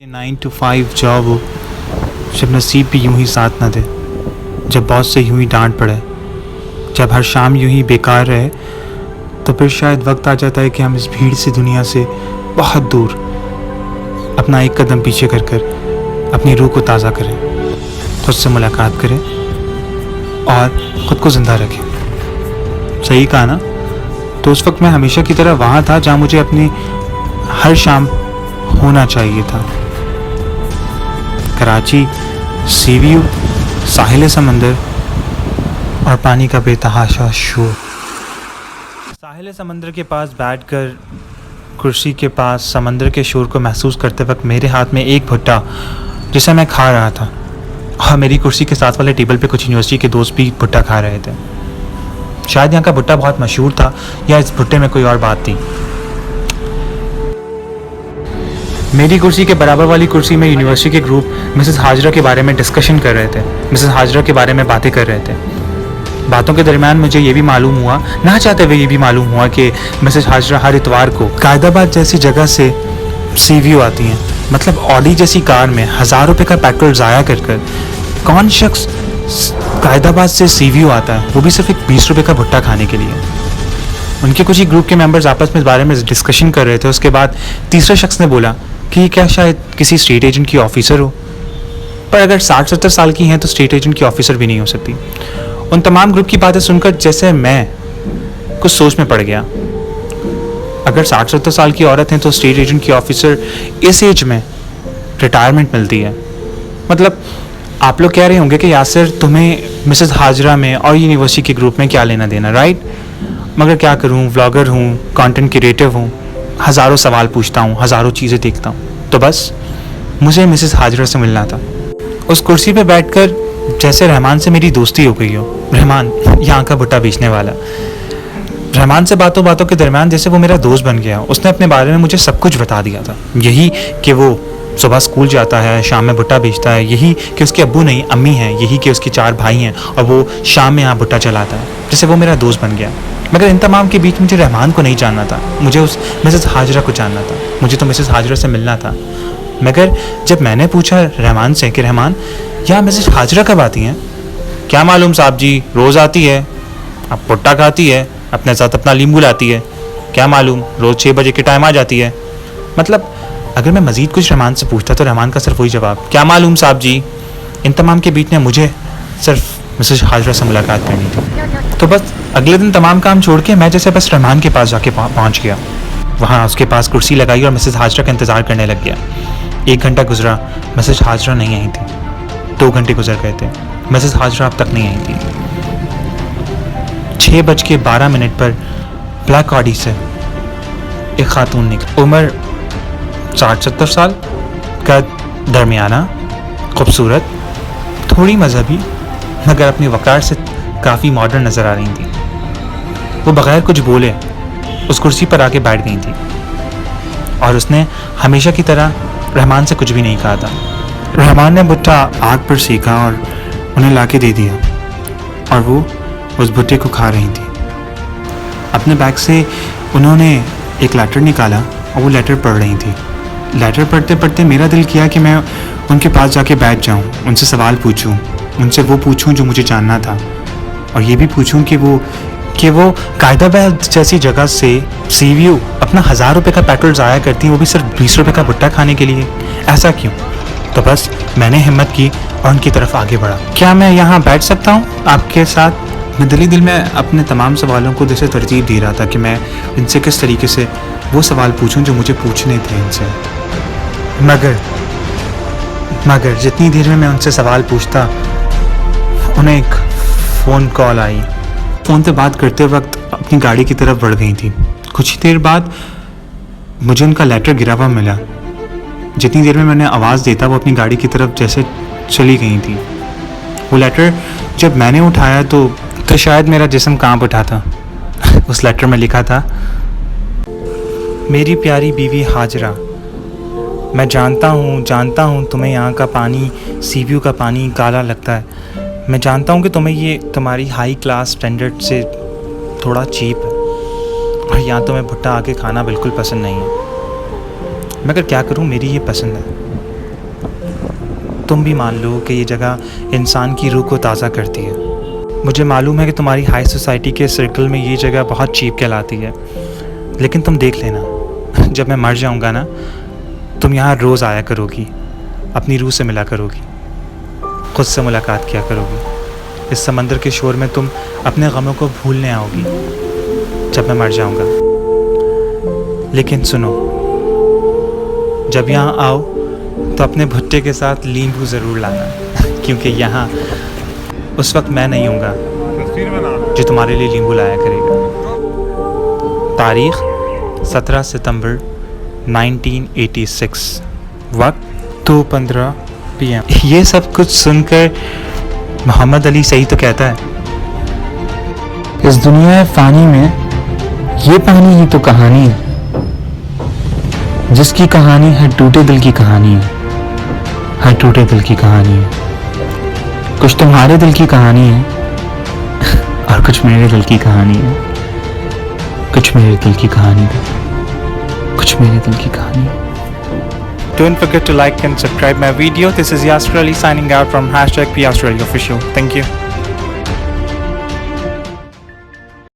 9 to 5 job हो, जब नसीब भी यूं ही साथ न दे, जब बॉस से यूं ही डांट पड़े, जब हर शाम यूं ही बेकार रहे, तो फिर शायद वक्त आ जाता है कि हम इस भीड़ से दुनिया से बहुत दूर अपना एक कदम पीछे कर कर अपनी रूह को ताज़ा करें, खुद से मुलाकात करें और ख़ुद को ज़िंदा रखें। सही कहा ना? तो उस वक्त मैं हमेशा की तरह वहाँ था जहाँ मुझे अपनी हर शाम होना चाहिए था। कराची, सी व्यू, साहिल समंदर और पानी का बेतहाशा शोर। साहिल समंदर के पास बैठकर कुर्सी के पास समंदर के शोर को महसूस करते वक्त मेरे हाथ में एक भुट्टा जिसे मैं खा रहा था, और मेरी कुर्सी के साथ वाले टेबल पे कुछ यूनिवर्सिटी के दोस्त भी भुट्टा खा रहे थे। शायद यहाँ का भुट्टा बहुत मशहूर था या इस भुट्टे में कोई और बात थी। मेरी कुर्सी के बराबर वाली कुर्सी में यूनिवर्सिटी के ग्रुप मिसेस हाजरा के बारे में डिस्कशन कर रहे थे, मिसेस हाजरा के बारे में बातें कर रहे थे। बातों के दरमियान मुझे ये भी मालूम हुआ, ना चाहते हुए ये भी मालूम हुआ कि मिसेस हाजरा हर इतवार को कायदाबाद जैसी जगह से सी व्यू आती हैं। मतलब ऑडी जैसी कार में 1000 रुपये का पेट्रोल ज़ाया कर कर कौन शख्स कायदाबाद से सी व्यू आता है, वो भी सिर्फ एक 20 रुपये का भुट्टा खाने के लिए। उनके कुछ ही ग्रुप के मेंबर्स आपस में इस बारे में डिस्कशन कर रहे थे। उसके बाद तीसरे शख्स ने बोला कि क्या शायद किसी स्टेट एजेंट की ऑफिसर हो, पर अगर 60-70 साल की हैं तो स्टेट एजेंट की ऑफिसर भी नहीं हो सकती। उन तमाम ग्रुप की बातें सुनकर जैसे मैं कुछ सोच में पड़ गया। अगर 60-70 साल की औरत हैं तो स्टेट एजेंट की ऑफिसर इस एज में रिटायरमेंट मिलती है। मतलब आप लोग कह रहे होंगे कि यासिर तुम्हें मिसेस हाजरा में और यूनिवर्सिटी के ग्रुप में क्या लेना देना, राइट? मगर क्या करूं, व्लॉगर हूं, कंटेंट क्रिएटिव हूं, हज़ारों सवाल पूछता हूँ, हज़ारों चीज़ें देखता हूँ। तो बस मुझे मिसेस हाजरा से मिलना था। उस कुर्सी पे बैठकर जैसे रहमान से मेरी दोस्ती हो गई हो। रहमान यहाँ का भुट्टा बेचने वाला। रहमान से बातों बातों के दरमियान जैसे वो मेरा दोस्त बन गया। उसने अपने बारे में मुझे सब कुछ बता दिया था। यही कि वो सुबह स्कूल जाता है, शाम में भुट्टा बेचता है। यही कि उसके अब्बू नहीं अम्मी हैं। यही कि उसके 4 भाई हैं और वो शाम में यहाँ भुट्टा चलाता है। जैसे वो मेरा दोस्त बन गया। मगर इन तमाम के बीच मुझे रहमान को नहीं जानना था, मुझे उस मिसेस हाजरा को जानना था। मुझे तो मिसेस हाजरा से मिलना था। मगर जब मैंने पूछा रहमान से कि रहमान यहाँ मिसेस हाजरा कब आती हैं? क्या मालूम साहब जी, रोज़ आती है, अब भुट्टा खाती है, अपने साथ अपना नींबू लाती है। क्या मालूम, रोज़ 6 बजे के टाइम आ जाती है। मतलब अगर मैं मज़ीद कुछ रहमान से पूछता तो रहमान का सिर्फ वही जवाब, क्या मालूम साहब जी। इन तमाम के बीच में मुझे सिर्फ मिसेस हाजरा से मुलाकात करनी थी। तो बस अगले दिन तमाम काम छोड़ के मैं जैसे बस रहमान के पास जाके पहुंच गया। वहाँ उसके पास कुर्सी लगाई और मिसेस हाजरा का इंतज़ार करने लग गया। 1 घंटा गुजरा, मिसेस हाजरा नहीं आई थी। 2 घंटे गुजर गए थे, मिसेस हाजरा अब तक नहीं आई थी। 6:12 पर ब्लैक ऑडी से एक खातून निकली। उम्र 60-70 साल, कद दरमियाना, खूबसूरत, थोड़ी मजहबी, मगर अपने वक़ार से काफ़ी मॉडर्न नज़र आ रही थी। वो बग़ैर कुछ बोले उस कुर्सी पर आके बैठ गई थी और उसने हमेशा की तरह रहमान से कुछ भी नहीं कहा था। रहमान ने भुट्टा आग पर सेका और उन्हें लाके दे दिया और वो उस भुट्टे को खा रही थी। अपने बैग से उन्होंने एक लेटर निकाला और वो लेटर पढ़ रही थी। लेटर पढ़ते पढ़ते मेरा दिल किया कि मैं उनके पास जाके बैठ जाऊं, उनसे सवाल पूछूं, उनसे वो पूछूं जो मुझे जानना था, और ये भी पूछूं कि वो कायदाबाद जैसी जगह से सी व्यू अपना 1000 रुपये का पेट्रोल ज़ाया करती हैं, वो भी सिर्फ 20 रुपये का भुट्टा खाने के लिए। ऐसा क्यों? तो बस मैंने हिम्मत की और उनकी तरफ आगे बढ़ा। क्या मैं यहाँ बैठ सकता हूँ आपके साथ? मैं दिल में अपने तमाम सवालों को जैसे तरतीब दे रहा था कि मैं इनसे किस तरीके से वो सवाल पूछूं जो मुझे पूछने थे इनसे। मगर जितनी देर में मैं उनसे सवाल पूछता, उन्हें एक फ़ोन कॉल आई। फ़ोन पे बात करते वक्त अपनी गाड़ी की तरफ बढ़ गई थी। कुछ ही देर बाद मुझे उनका लेटर गिरा हुआ मिला। जितनी देर में मैंने आवाज़ देता वो अपनी गाड़ी की तरफ जैसे चली गई थी। वो लेटर जब मैंने उठाया तो शायद मेरा जिस्म कांप उठा था। उस लेटर में लिखा था, मेरी प्यारी बीवी हाजरा, मैं जानता हूँ तुम्हें यहाँ का पानी, सी व्यू का पानी काला लगता है। मैं जानता हूँ कि तुम्हें ये तुम्हारी हाई क्लास स्टैंडर्ड से थोड़ा चीप है और यहाँ तुम्हें भुट्टा आके खाना बिल्कुल पसंद नहीं है। मगर क्या करूँ, मेरी ये पसंद है। तुम भी मान लो कि ये जगह इंसान की रूह को ताज़ा करती है। मुझे मालूम है कि तुम्हारी हाई सोसाइटी के सर्कल में ये जगह बहुत चीप कहलाती है, लेकिन तुम देख लेना, जब मैं मर जाऊंगा ना, तुम यहाँ रोज़ आया करोगी, अपनी रूह से मिला करोगी, खुद से मुलाकात किया करोगी। इस समंदर के शोर में तुम अपने गमों को भूलने आओगी जब मैं मर जाऊंगा। लेकिन सुनो, जब यहाँ आओ तो अपने भुट्टे के साथ नींबू ज़रूर लाना, क्योंकि यहाँ उस वक्त मैं नहीं हूँगा जो तुम्हारे लिए नींबू लाया करेगा। तारीख़ 17 सितंबर 1986, वक्त 2:15 PM। ये सब कुछ सुनकर मोहम्मद अली सही तो कहता है, इस दुनिया फ़ानी में ये पानी ही तो कहानी है, जिसकी कहानी हर टूटे दिल की कहानी है, हर टूटे दिल की कहानी है। कुछ तुम्हारे दिल की कहानी है और कुछ मेरे दिल की कहानी है, कुछ मेरे दिल की कहानी है, कुछ मेरे दिल की कहानी है। Don't forget to like and subscribe my video. This is Yasser Ali signing out from #PYaustraliaOfficial. Thank you.